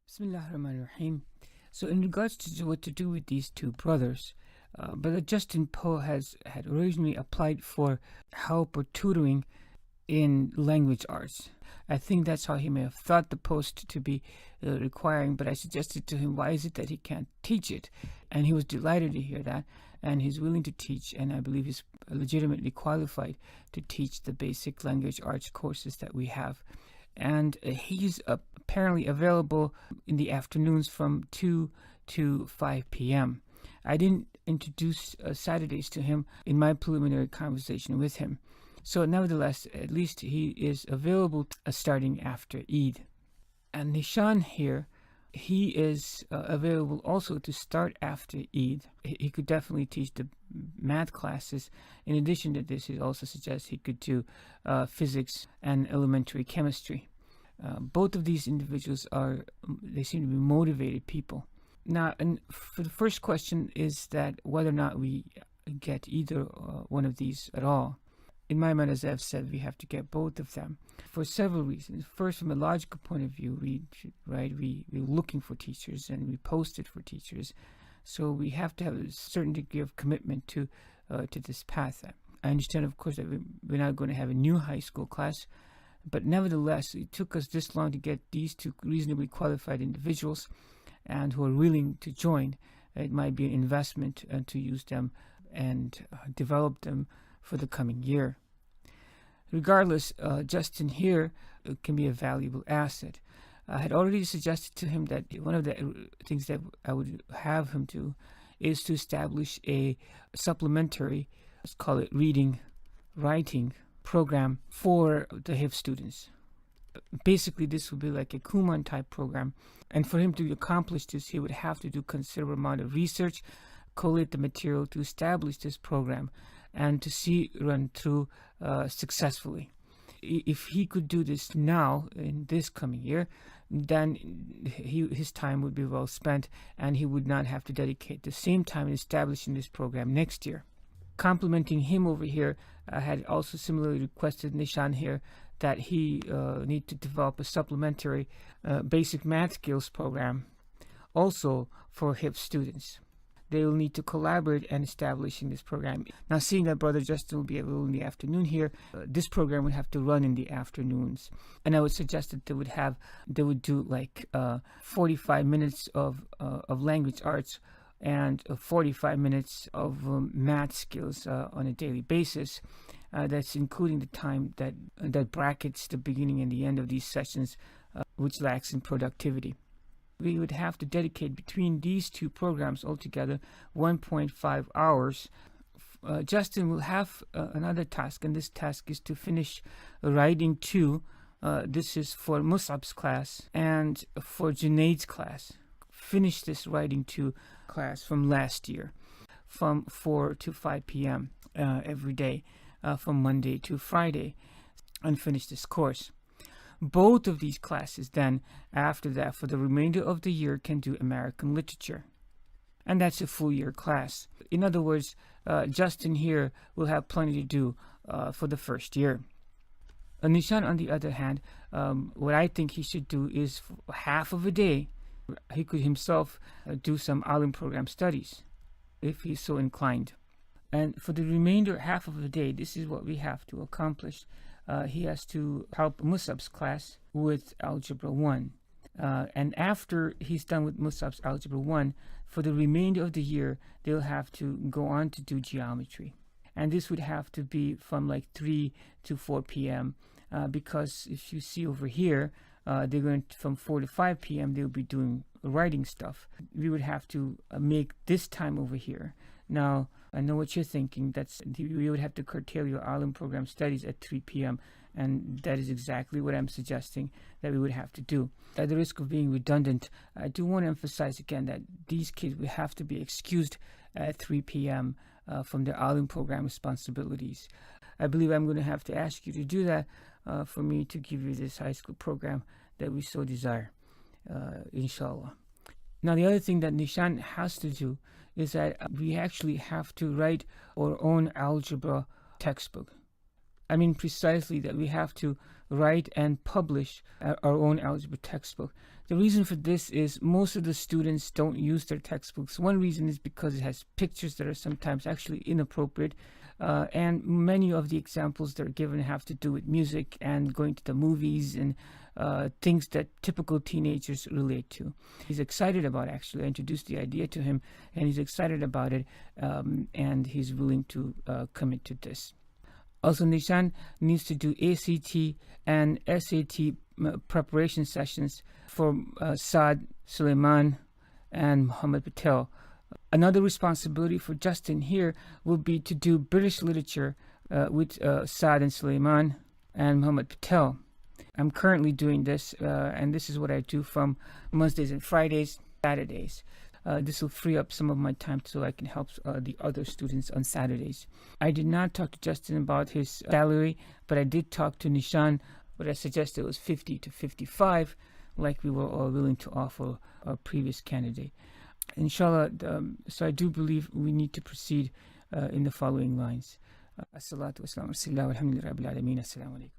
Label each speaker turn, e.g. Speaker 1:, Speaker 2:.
Speaker 1: Bismillahirrahmanirrahim. So, in regards to what to do with these two brothers, Brother Justin Poe had originally applied for help or tutoring in language arts. I think that's how he may have thought the post to be requiring, but I suggested to him, why is it that he can't teach it? And he was delighted to hear that, and he's willing to teach, and I believe he's legitimately qualified to teach the basic language arts courses that we have. And he's apparently available in the afternoons from 2 to 5 p.m. I didn't introduce Saturdays to him in my preliminary conversation with him. So nevertheless, at least he is available starting after Eid. And Nishan here, he is available also to start after Eid. He could definitely teach the math classes. In addition to this, he also suggests he could do physics and elementary chemistry. Both of these individuals they seem to be motivated people. Now, and for the first question is that whether or not we get either one of these at all. In my mind, as I've said, we have to get both of them for several reasons. First, from a logical point of view, we're looking for teachers and we posted for teachers, so we have to have a certain degree of commitment to this path. I understand, of course, that we're not going to have a new high school class, but nevertheless, it took us this long to get these two reasonably qualified individuals and who are willing to join. It might be an investment to use them and develop them for the coming year. Regardless, Justin here can be a valuable asset. I had already suggested to him that one of the things that I would have him do is to establish a supplementary, let's call it reading, writing program for the HIF students. Basically, this would be like a Kumon type program, and for him to accomplish this, he would have to do considerable amount of research, collate the material to establish this program, and to see it run through successfully. If he could do this now in this coming year, then his time would be well spent, and he would not have to dedicate the same time in establishing this program next year. Complimenting him over here, I had also similarly requested Nishan here that he need to develop a supplementary basic math skills program also for HIP students. They will need to collaborate in establishing this program. Now, seeing that Brother Justin will be available in the afternoon here, this program would have to run in the afternoons. And I would suggest that they would do like 45 minutes of language arts and 45 minutes of math skills on a daily basis. That's including the time that brackets the beginning and the end of these sessions, which lacks in productivity. We would have to dedicate between these two programs altogether 1.5 hours. Justin will have another task, and this task is to finish writing 2. This is for Musab's class and for Junaid's class. Finish this writing 2 class from last year, from 4 to 5 p.m. Every day, from Monday to Friday, and finish this course. Both of these classes then, after that, for the remainder of the year, can do American literature. And that's a full year class. In other words, Justin here will have plenty to do for the first year. Nishan, on the other hand, what I think he should do is half of a day, he could himself do some Alim program studies, if he's so inclined. And for the remainder half of the day, this is what we have to accomplish. He has to help Musab's class with Algebra 1. And after he's done with Musab's Algebra 1, for the remainder of the year, they'll have to go on to do geometry. And this would have to be from like 3 to 4 p.m. Because if you see over here, they're going to, from 4 to 5 p.m., they'll be doing writing stuff. We would have to make this time over here. Now, I know what you're thinking. You would have to curtail your Alim program studies at 3 p.m. And that is exactly what I'm suggesting that we would have to do. At the risk of being redundant, I do want to emphasize again that these kids will have to be excused at 3 p.m. From their Alim program responsibilities. I believe I'm going to have to ask you to do that for me to give you this high school program that we so desire, inshallah. Now, the other thing that Nishan has to do is that we actually have to write our own algebra textbook. I mean precisely that we have to write and publish our own algebra textbook. The reason for this is most of the students don't use their textbooks. One reason is because it has pictures that are sometimes actually inappropriate, and many of the examples that are given have to do with music and going to the movies and things that typical teenagers relate to. He's excited about it, actually. I introduced the idea to him, and he's excited about it, and he's willing to commit to this. Also, Nishan needs to do ACT and SAT preparation sessions for Saad, Suleiman, and Muhammad Patel. Another responsibility for Justin here will be to do British literature with Saad and Suleiman and Muhammad Patel. I'm currently doing this, and this is what I do from Wednesdays and Fridays, Saturdays. This will free up some of my time so I can help the other students on Saturdays. I did not talk to Justin about his salary, but I did talk to Nishan, but I suggested it was 50 to 55, like we were all willing to offer our previous candidate. Inshallah, so I do believe we need to proceed in the following lines. As-salatu wa-salamu ala rasulillah walhamdulillahi rabbil alameen. Assalamu alaikum.